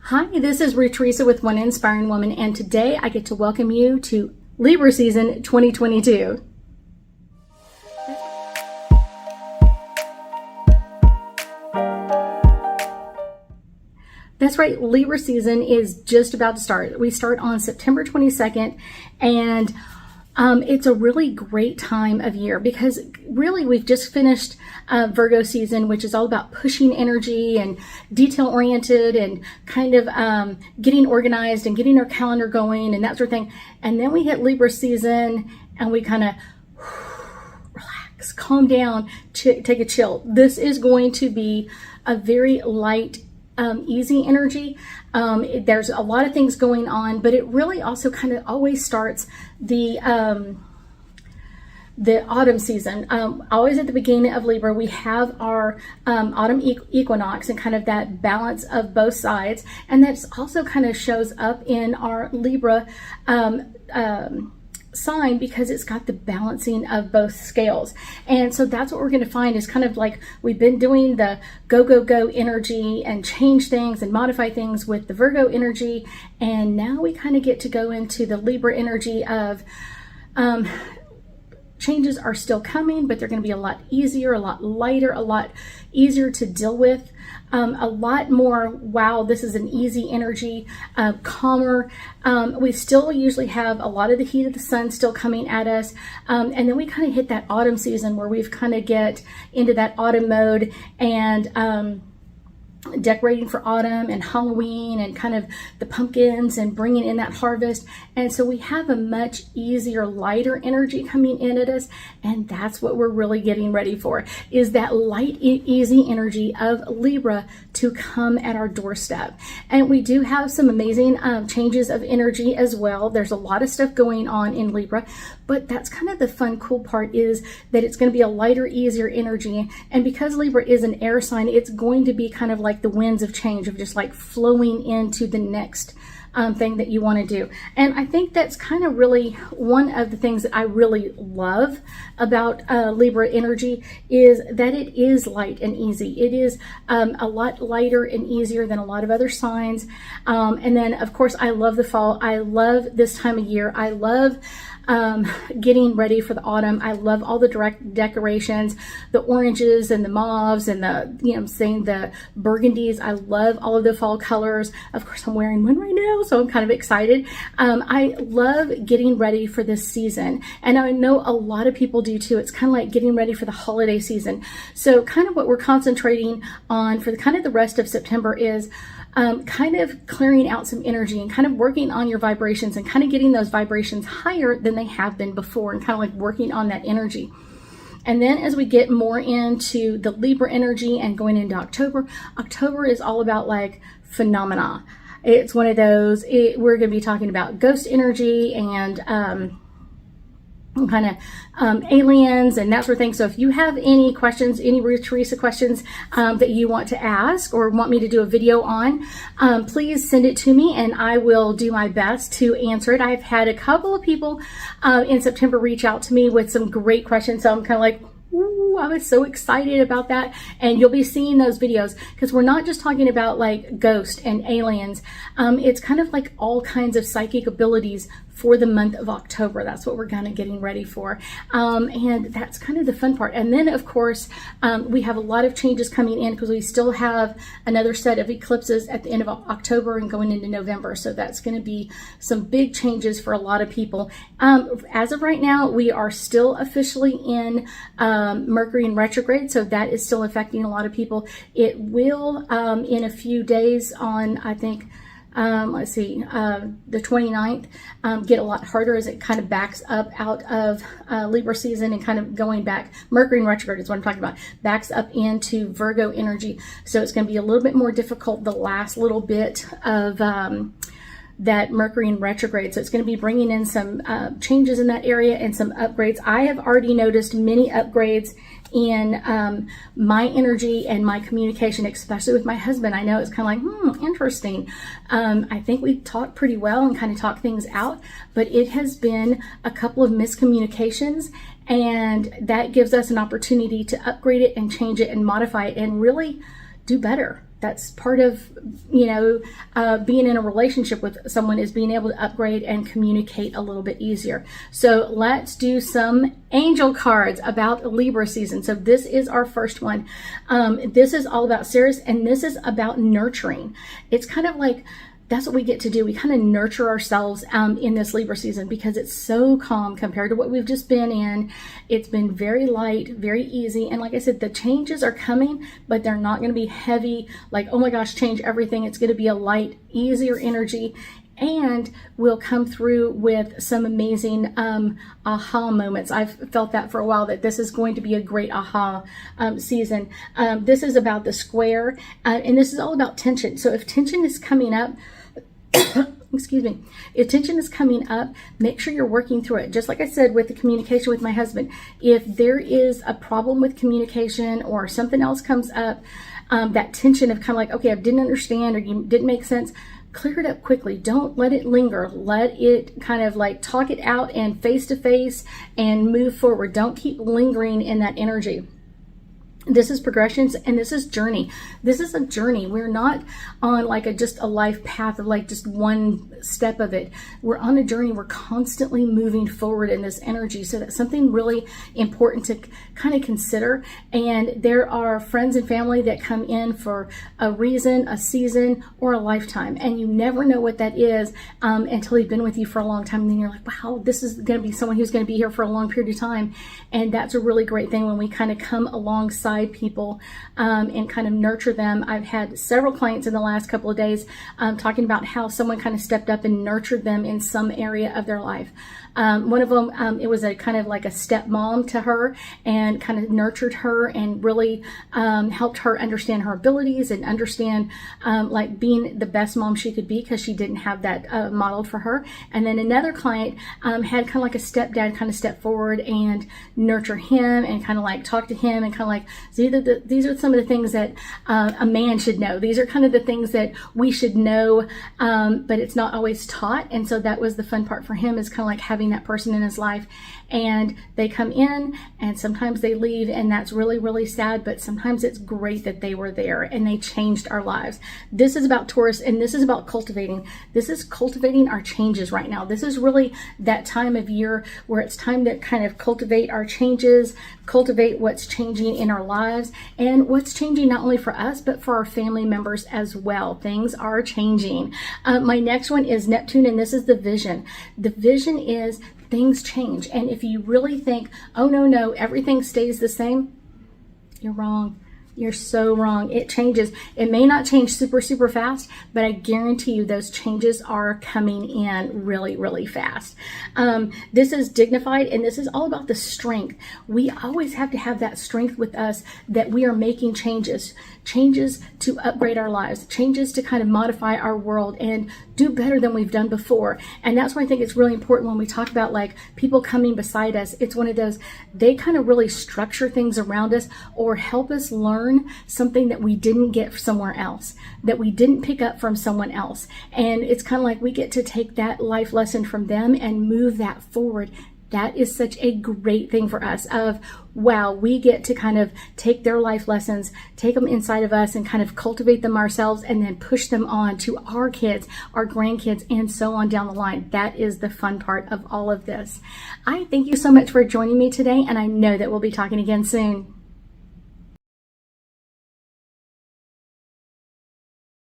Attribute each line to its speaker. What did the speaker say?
Speaker 1: Hi, this is Theresa with One Inspiring Woman, and today I get to welcome you to Libra season 2022. That's right, Libra season is just about to start. We start on September 22nd, and it's a really great time of year because really we've just finished Virgo season, which is all about pushing energy and detail oriented and kind of getting organized and getting our calendar going and that sort of thing. And then we hit Libra season and we kind of relax, calm down, take a chill. This is going to be a very light, easy energy. There's a lot of things going on, but it really also kind of always starts the autumn season. Always at the beginning of Libra, we have our autumn equinox and kind of that balance of both sides. And that also kind of shows up in our Libra sign because it's got the balancing of both scales. And so that's what we're going to find is kind of like we've been doing the go, go, go energy and change things and modify things with the Virgo energy. And now we kind of get to go into the Libra energy of changes are still coming, but they're going to be a lot easier, a lot lighter, a lot easier to deal with, a lot more, wow, this is an easy energy, calmer. We still usually have a lot of the heat of the sun still coming at us. And then we kind of hit that autumn season where we've kind of get into that autumn mode and decorating for autumn and Halloween and kind of the pumpkins and bringing in that harvest. And so we have a much easier, lighter energy coming in at us. And that's what we're really getting ready for, is that light, easy energy of Libra to come at our doorstep. And we do have some amazing changes of energy as well. There's a lot of stuff going on in Libra, but that's kind of the fun, cool part is that it's going to be a lighter, easier energy. And because Libra is an air sign, it's going to be kind of like the winds of change, of just like flowing into the next thing that you want to do. And I think that's kind of really one of the things that I really love about Libra energy is that it is light and easy. It is a lot lighter and easier than a lot of other signs. And then of course I love the fall. I love this time of year. I love getting ready for the autumn. I love all the direct decorations, the oranges and the mauves and the burgundies. I love all of the fall colors. Of course, I'm wearing one right now, so I'm kind of excited. I love getting ready for this season, and I know a lot of people do too. It's kind of like getting ready for the holiday season. So kind of what we're concentrating on for the rest of September is kind of clearing out some energy and kind of working on your vibrations and kind of getting those vibrations higher than they have been before and kind of like working on that energy. And then as we get more into the Libra energy and going into October is all about like phenomena. It's one of those, we're going to be talking about ghost energy and kind of aliens and that sort of thing. So if you have any questions, any Theresa questions that you want to ask or want me to do a video on, please send it to me and I will do my best to answer it. I've had a couple of people in September reach out to me with some great questions. So I'm kind of like, ooh, I was so excited about that. And you'll be seeing those videos because we're not just talking about like ghosts and aliens. It's kind of like all kinds of psychic abilities for the month of October. That's what we're kind of getting ready for. And that's kind of the fun part. And then of course, we have a lot of changes coming in because we still have another set of eclipses at the end of October and going into November. So that's going to be some big changes for a lot of people. As of right now, we are still officially in Mercury in retrograde. So that is still affecting a lot of people. It will, in a few days on, I think, the 29th, get a lot harder as it kind of backs up out of Libra season and kind of going back. Mercury in retrograde is what I'm talking about. Backs up into Virgo energy. So it's going to be a little bit more difficult the last little bit of that Mercury in retrograde. So it's going to be bringing in some changes in that area and some upgrades. I have already noticed many upgrades in my energy and my communication, especially with my husband. I know it's kind of like, interesting. I think we talked pretty well and kind of talked things out, but it has been a couple of miscommunications, and that gives us an opportunity to upgrade it and change it and modify it and really do better. That's part of, being in a relationship with someone, is being able to upgrade and communicate a little bit easier. So let's do some angel cards about Libra season. So this is our first one. This is all about Ceres, and this is about nurturing. It's kind of like, that's what we get to do. We kind of nurture ourselves in this Libra season, because it's so calm compared to what we've just been in. It's been very light, very easy. And like I said, the changes are coming, but they're not going to be heavy, like, oh my gosh, change everything. It's going to be a light, easier energy. And we'll come through with some amazing aha moments. I've felt that for a while, that this is going to be a great aha season. This is about the square, and this is all about tension. So if tension is coming up, excuse me, if tension is coming up, make sure you're working through it. Just like I said with the communication with my husband, if there is a problem with communication or something else comes up, that tension of kind of like, okay, I didn't understand, or you didn't make sense, clear it up quickly. Don't let it linger. Let it kind of like talk it out and face to face and move forward. Don't keep lingering in that energy. This is progressions, and this is journey. This is a journey. We're not on like just a life path of like just one step of it. We're on a journey. We're constantly moving forward in this energy. So that's something really important to kind of consider. And there are friends and family that come in for a reason, a season, or a lifetime. And you never know what that is until they've been with you for a long time. And then you're like, wow, this is going to be someone who's going to be here for a long period of time. And that's a really great thing when we kind of come alongside people and kind of nurture them. I've had several clients in the last couple of days talking about how someone kind of stepped up and nurtured them in some area of their life. One of them, it was a kind of like a stepmom to her, and kind of nurtured her and really helped her understand her abilities and understand like being the best mom she could be, because she didn't have that modeled for her. And then another client had kind of like a stepdad kind of step forward and nurture him and kind of like talk to him and kind of like, these are some of the things that a man should know. These are kind of the things that we should know, but it's not always taught. And so that was the fun part for him, is kind of like having that person in his life. And they come in and sometimes they leave, and that's really, really sad, but sometimes it's great that they were there and they changed our lives. This is about Taurus, and this is about cultivating. This is cultivating our changes right now. This is really that time of year where it's time to kind of cultivate our changes, cultivate what's changing in our lives, and what's changing not only for us, but for our family members as well. Things are changing. My next one is Neptune, and this is the vision. The vision is things change. And if you really think, oh, no, everything stays the same, you're wrong. You're so wrong. It changes. It may not change super, super fast, but I guarantee you those changes are coming in really, really fast. This is dignified, and this is all about the strength. We always have to have that strength with us, that we are making changes to upgrade our lives, changes to kind of modify our world and do better than we've done before. And that's why I think it's really important when we talk about like people coming beside us. It's one of those, they kind of really structure things around us or help us learn something that we didn't get somewhere else, that we didn't pick up from someone else. And it's kind of like we get to take that life lesson from them and move that forward. That is such a great thing for us of, wow, we get to kind of take their life lessons, take them inside of us and kind of cultivate them ourselves, and then push them on to our kids, our grandkids, and so on down the line. That is the fun part of all of this. I thank you so much for joining me today, and I know that we'll be talking again soon.